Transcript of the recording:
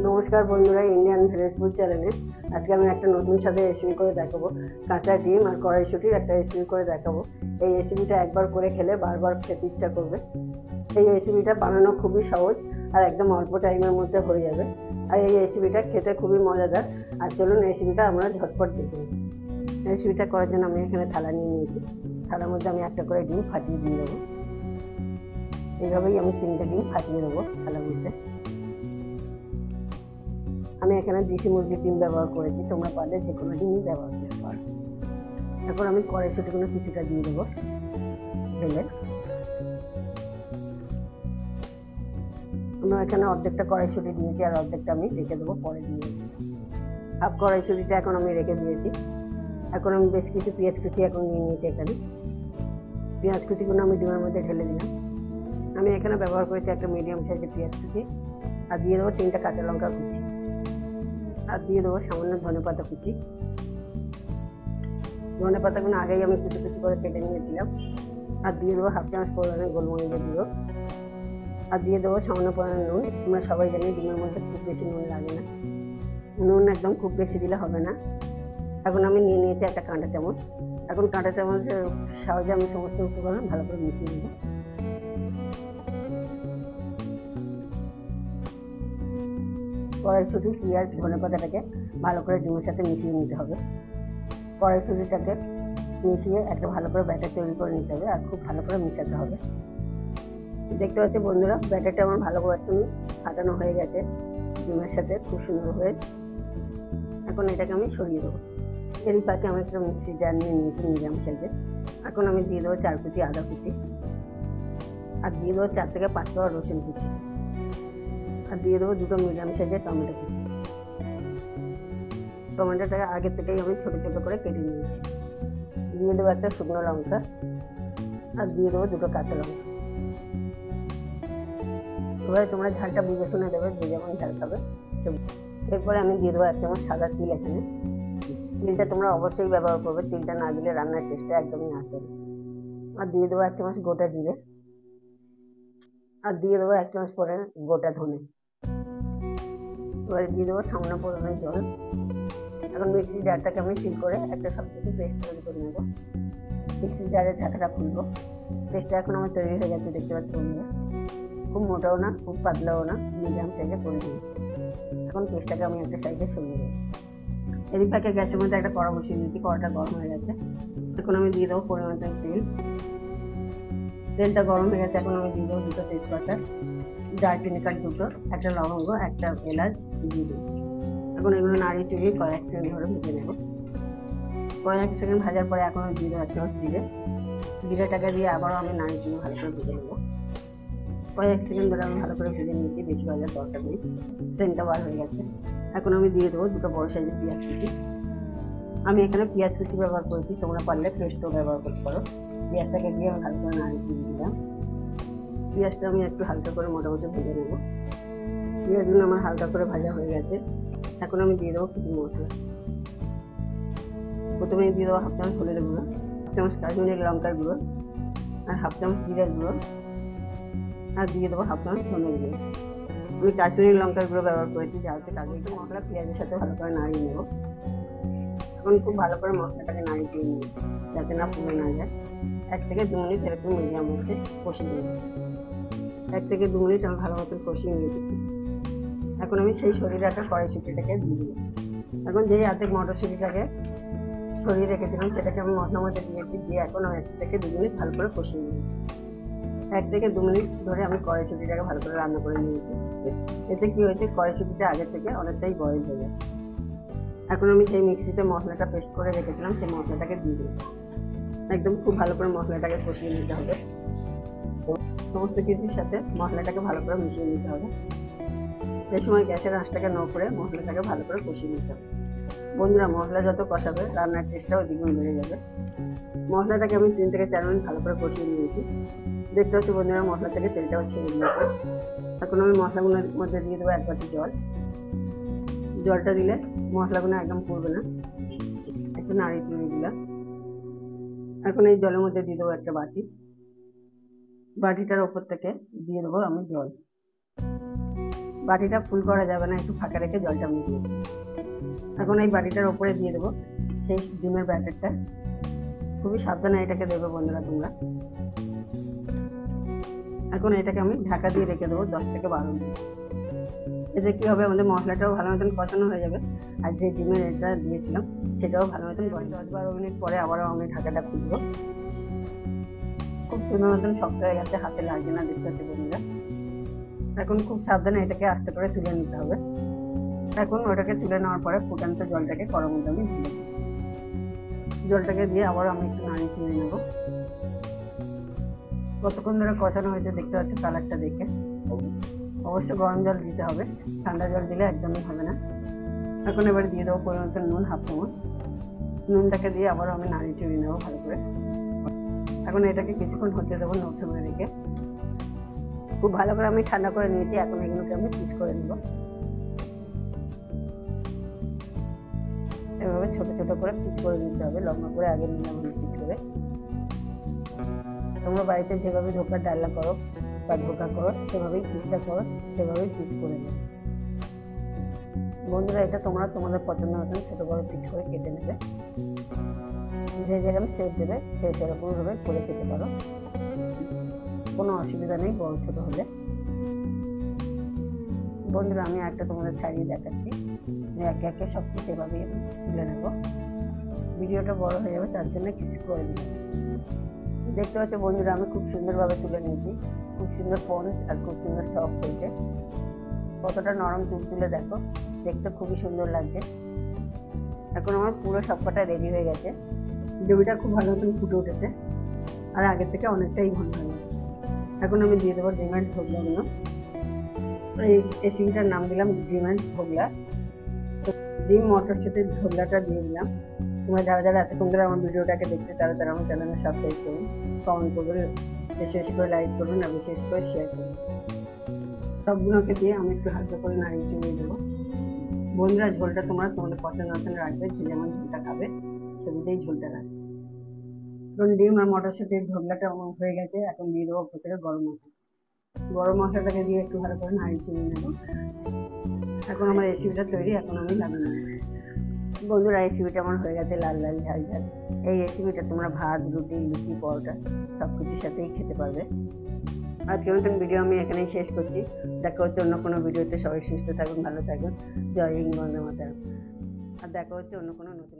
নমস্কার বন্ধুরা, Indian veg food চ্যানেলে আজকে আমি একটা নতুন স্বাদের রেসিপি করে দেখাবো। কাঁচা ডিম আর কড়াইশুঁটির একটা রেসিপি করে দেখাবো। এই রেসিপিটা একবার করে খেলে বারবার খেতে ইচ্ছা করবে। এই রেসিপিটা বানানো খুবই সহজ আর একদম অল্প টাইমের মধ্যে হয়ে যাবে। আর এই রেসিপিটা খেতে খুবই মজাদার। আর চলুন রেসিপিটা আমরা ঝটপট দেখে নিই। রেসিপিটা করার জন্য আমি এখানে থালা নিয়ে নিয়েছি। থালার মধ্যে আমি একটা করে ডিম ফাটিয়ে দিয়ে দেবো। এইভাবেই আমি 3টে ডিম ফাটিয়ে দেবো থালার মধ্যে। আমি এখানে দেশি মুরগির ডিম ব্যবহার করেছি, তোমরা পারলে যে কোনো ডিমই ব্যবহার করতে পারো। এখন আমি কড়াইশুঁটিগুলো কিছুটা দিয়ে দেবো ঢেলে। আমি এখানে অর্ধেকটা কড়াইশুঁটি দিয়েছি আর অর্ধেকটা আমি রেখে দেবো, পরে দিয়ে দেবো। হাফ কড়াইশুঁটিটা এখন আমি রেখে দিয়েছি। এখন আমি বেশ কিছু পেঁয়াজ কুচি এখন নিয়ে নিয়েছি। এখানে পেঁয়াজ কুচিগুলো আমি ডিমের মধ্যে ঢেলে দিলাম। আমি এখানে ব্যবহার করেছি একটা মিডিয়াম সাইজের পেঁয়াজ কুচি, আর দিয়ে দেবো 3টা কাঁচা লঙ্কা কুচি, আর দিয়ে দেবো সামান্য ধনেপাতা কুচি। ধনেপাতাগুলো আগেই আমি কুচি কুচি করে কেটে নিয়েছিলাম। আর দিয়ে দেবো হাফ চামচ পরিমাণে গোলমরিচের গুঁড়ো, আর দিয়ে দেবো সামান্য পরিমাণে নুন। আমরা সবাই জানি ডিমের মধ্যে খুব বেশি নুন লাগে না, নুন একদম খুব বেশি দিলে হবে না। এখন আমি নিয়ে নিয়েছি একটা কাঁটা চামচ। এখন কাঁটা চামচের সাহায্যে আমি সমস্ত উপকরণ ভালো করে মিশিয়ে নেব। কড়াইশুঁটি, পেঁয়াজ, ধনেপাতাটাকে ভালো করে ডিমের সাথে মিশিয়ে নিতে হবে। কড়াইশুঁটিটাকে মিশিয়ে একটা ভালো করে ব্যাটার তৈরি করে নিতে হবে, আর খুব ভালো করে মিশাতে হবে। দেখতে পাচ্ছি বন্ধুরা, ব্যাটারটা আমার ভালো করে একটু ফাটানো হয়ে গেছে ডিমের সাথে, খুব সুন্দর হয়ে। এখন এটাকে আমি সরিয়ে দেবো। এর পাকে আমি একটা মিক্সি জার নিয়ে নিয়েছি মিডিয়াম সাইজে। এখন আমি দিয়ে দেবো 4 কুচি আদা কুচি, আর দিয়ে দেবো 4 থেকে 5 কোয়া রসুন কুচি, আর দিয়ে দেবো 2টো মিডিয়াম সাইজের টমেটো কুচি। টমেটোটাকে আগে থেকেই আমি ছোটো ছোটো করে কেটে নিয়েছি। দিয়ে দেবো একটা শুকনো লঙ্কা, আর দিয়ে দেবো 2টো কাঁচা লঙ্কা। এবারে তোমরা ঝালটা বুঝে শুনে দেবে, যে যেমন ঝাল খাবে। এরপরে আমি দিয়ে দেবো 1 চামচ সাদা তিল। এখানে তিলটা তোমরা অবশ্যই ব্যবহার করবে, তিলটা না দিলে রান্নার টেস্টটা একদমই আসবে না। আর দিয়ে দেবো 1 চামচ গোটা জিরে, আর দিয়ে দেবো 1 চামচ পরে গোটা ধনে। এবারে দিয়ে দেবো সামান্য পরিমাণে জল। এখন মিক্সি জারটাকে আমি সিল করে একটা সবকিছু পেস্ট তৈরি করে নেবো। মিক্সি জারের ঢাকাটা খুলবো। পেস্টটা এখন আমার তৈরি হয়ে গেছে, দেখতে পাচ্ছি বন্ধুরা। খুব মোটাও না, খুব পাতলাও না, মিডিয়াম সাইজে করে দিই। এখন পেস্টটাকে আমি একটা সাইডে সরিয়ে দেবো। এদিক থেকে গ্যাসের মধ্যে একটা কড়া বসিয়ে দিয়েছি, কড়াটা গরম হয়ে গেছে। এখন আমি দিয়ে দেবো পরিমাণ তেল। তেলটা গরম হয়ে গেছে, এখন আমি দিয়ে দেবো 2টো তেজপাতা, দারচিনি কাঠ 2টো, একটা লবঙ্গ, একটা এলাচ দিয়ে দেবো। এখন এগুলো নাড়িয়ে চড়িয়ে কয়েক সেকেন্ড ধরে ভেজে নেব। কয়েক সেকেন্ড ভাজার পরে এখন আমি দিয়ে দেবো 1 চামচ জিরে। জিরেটাকে দিয়ে আবারও আমি নাড়িয়ে চড়িয়ে ভালো করে ভেজে নেবো। কয়েক সেকেন্ড ধরে আমি ভালো করে ভেজে নিয়েছি, বেশি ভাজার দরকার নেই, সেন্টটা বার হয়ে গেছে। এখন আমি দিয়ে দেবো 2টো বড় সাইজের পেঁয়াজ কুচি। আমি এখানে পেঁয়াজ কুচি ব্যবহার করেছি, তোমরা পারলে পেস্টও ব্যবহার করতে পারো। পেঁয়াজটাকে দিয়ে আমি ভালো করে নাড়িয়ে দিয়ে দিলাম। পেঁয়াজটা আমি একটু হালকা করে মোটামুটি ভেজে নেবো। পেঁয়াজগুলো আমার হালকা করে ভাজা হয়ে গেছে। এখন আমি দিয়ে দেবো কিছু মশলা। প্রথমে দিয়ে দেবো 1/2 চামচ হলুদের গুঁড়ো, 1 চামচ কাশ্মীরি লঙ্কার গুঁড়ো, আর 1/2 চামচ জিরার গুঁড়ো, আর দিয়ে দেবো 1/2 চামচ ধনের গুঁড়ো। আমি কাশ্মীরি লঙ্কার গুঁড়ো ব্যবহার করেছি, যাতে কাজু মশলা পেঁয়াজের সাথে ভালো করে নাড়িয়ে নেবো। এখন খুব ভালো করে মশলাটাকে নাড়িয়ে দিয়ে নেবো, যাতে না পুড়ে না যায়। 1 থেকে 2 মিনিট এরকম মিডিয়াম মধ্যে কষিয়ে নেবো। 1 থেকে 2 মিনিট আমি ভালো মতন কষিয়ে নিয়েছি। এখন আমি সেই সরিয়ে রাখা কড়াইশুঁটিটাকে দিয়ে দিই। এখন যেই অর্ধেক মটরশুঁটিটাকে সরিয়ে রেখেছিলাম সেটাকে আমি মশলার মধ্যে দিয়েছি, দিয়ে এখন আমি 1 থেকে 2 মিনিট ভালো করে কষিয়ে নিই। 1 থেকে 2 মিনিট ধরে আমি কড়াইশুঁটিটাকে ভালো করে রান্না করে নিয়েছি। এতে কি হয়েছে, কড়াইশুঁটিটা আগের থেকে অনেকটাই বয়েল হয়ে যায়। এখন আমি সেই মিক্সিতে মশলাটা পেস্ট করে রেখেছিলাম, সেই মশলাটাকে দিয়ে দিই। একদম খুব ভালো করে মশলাটাকে কষিয়ে নিতে হবে। সমস্ত কিছুর সাথে মশলাটাকে ভালো করে মিশিয়ে নিতে হবে। এই সময় গ্যাসের আঁচটাকে নো করে মশলাটাকে ভালো করে কষিয়ে নিতে হবে। বন্ধুরা, মশলা যত কষাবে রান্নার টেস্টটাও দ্বিগুণ বেড়ে যাবে। মশলাটাকে আমি 3 থেকে 4 মিনিট ভালো করে কষিয়ে নিয়েছি। দেখতে পাচ্ছি বন্ধুরা, মশলা থেকে তেলটাও ছেড়ে দিয়েছে। এখন আমি মশলাগুলোর মধ্যে দিয়ে দেবো 1 বাটি জল। জলটা দিলে মশলাগুলো একদম পুড়বে না। একটু নাড়িয়ে চড়িয়ে দিলাম। এখন এই জলের মধ্যে দিয়ে দেবো একটা বাটি। বাটিটার ওপর থেকে দিয়ে দেবো আমি জল। বাটিটা ফুল করা যাবে না, একটু ফাঁকা রেখে জলটা আমি দিয়ে দেবো। এখন এই বাটিটার ওপরে দিয়ে দেবো সেই ডিমের ব্যাটারটা। খুবই সাবধানে এটাকে দেবে বন্ধুরা তোমরা। এখন এটাকে আমি ঢাকা দিয়ে রেখে দেবো 10 থেকে 12 মিনিট। এতে কী হবে, আমাদের মশলাটাও ভালো মতন কষানো হয়ে যাবে, আর যে ডিমের এটা দিয়েছিলাম সেটাও ভালো মতন 10-12 মিনিট পরে আবারও আমি ঢাকাটা খুলবো। খুব সুন্দর মতন শক্ত হয়ে গেছে, হাতে লাগছে না, দেখতে পাচ্ছি বন্ধুরা। এখন খুব সাবধানে এটাকে আস্তে করে তুলে নিতে হবে। এখন ওটাকে তুলে নেওয়ার পরে ফুটান্ত জলটাকে গরম মধ্যে আমি দিয়ে দেবো। জলটাকে দিয়ে আবার আমি একটু নাড়িয়ে তুলে নেবো। কতক্ষণ ধরে কষানো হয়েছে দেখতে পাচ্ছি কালারটা দেখে। অবশ্যই গরম জল দিতে হবে, ঠান্ডা জল দিলে একদমই হবে না। এখন এবার দিয়ে দেবো পরিমাণ মতো নুন, 1/2 চামচ। নুনটাকে দিয়ে আবার আমি নাড়িয়ে চড়িয়ে নেবো ভালো করে। এখন এটাকে কিছুক্ষণ হতে দেবো লো ফ্লেমে রেখে। খুব ভালো করে আমি ঠান্ডা করে নিয়েছি। এখন এগুলোকে আমি পিস করে নেবো। এভাবে ছোট ছোট করে পিস করে নিতে হবে, লম্বা করে আগে নিলাম আমি পিস করে। তোমরা বাড়িতে যেভাবে ধোকার ডালনা করো বা ধোকা করো সেভাবেই পিসটা করো, সেভাবেই পিস করে নেবে বন্ধুরা। এটা তোমরা তোমাদের পছন্দ মতন ছোটো বড়ো পিস করে কেটে নেবে। যে যেরকম শেপ দেবে সে সেরকমভাবে করে খেতে পারো, কোনো অসুবিধা নেই বড় ছোটো হলে। বন্ধুরা আমি একটা তোমাদের ছাড়িয়ে দেখাচ্ছি, একে একে সব কিছু এভাবেই তুলে নেবো। ভিডিওটা বড় হয়ে যাবে তার জন্য কিছু করে দিই। দেখতে পাচ্ছ বন্ধুরা আমি খুব সুন্দরভাবে তুলে নিয়েছি। খুব সুন্দর স্পঞ্জ আর খুব সুন্দর সফট হয়েছে। কতটা নরম তুলে দেখো, দেখতে খুবই সুন্দর লাগছে। এখন আমার পুরো সবকটা রেডি হয়ে গেছে। গ্রেভিটা খুব ভালো মতন ফুটে উঠেছে আর আগের থেকে অনেকটাই ঘন হয়ে গেছে। এখন আমি দিয়ে দেবো ডিমের ধোকলাগুলো। এই রেসিপিটার নাম দিলাম ডিমের ধোকলা। ডিম মটরশুঁটির ধোকলাটা দিয়ে দিলাম। তোমরা যারা যারা এতক্ষণ ধরে আমার ভিডিওটাকে দেখতে তারা তারা আমার চ্যানেলে সাবস্ক্রাইব করুন, কমেন্ট করবেন, বেশি করে লাইক করুন আর বেশি করে শেয়ার করুন। সবগুলোকে দিয়ে আমি একটু হালকা করে নাড়িয়ে চড়িয়ে দেবো। বন্ধুরা ঝোলটা তোমরা তোমাদের পছন্দ মতন রাখবে, যে যেমন ঝোলটা খাবে সে বুঝেই ঝোলটা রাখবে। ধরুন ডিম আর মটরশুঁটির ধোকলাটা হয়ে গেছে। এখন দিয়ে দেবো ভেতরে গরম মশলা। গরম মশলাটাকে দিয়ে একটু ভালো করে নাড়িয়ে চড়িয়ে নেবো। এখন আমার রেসিপিটা তৈরি। এখন আমি লাগিয়ে নেবো। বন্ধুরা রেসিপিটা আমার হয়ে গেছে লাল লাল ঝাল ঝাল। এই রেসিপিটা তোমরা ভাত, রুটি, লুচি, পরোটা সব কিছুর সাথেই খেতে পারবে। আজকের মতন ভিডিও আমি এখানেই শেষ করছি। দেখা হচ্ছে অন্য কোনো ভিডিওতে। সবাই সুস্থ থাকুন, ভালো থাকুন। জয় হিন্দ, বন্দে মাতরম। আর দেখা হচ্ছে অন্য কোনো নতুন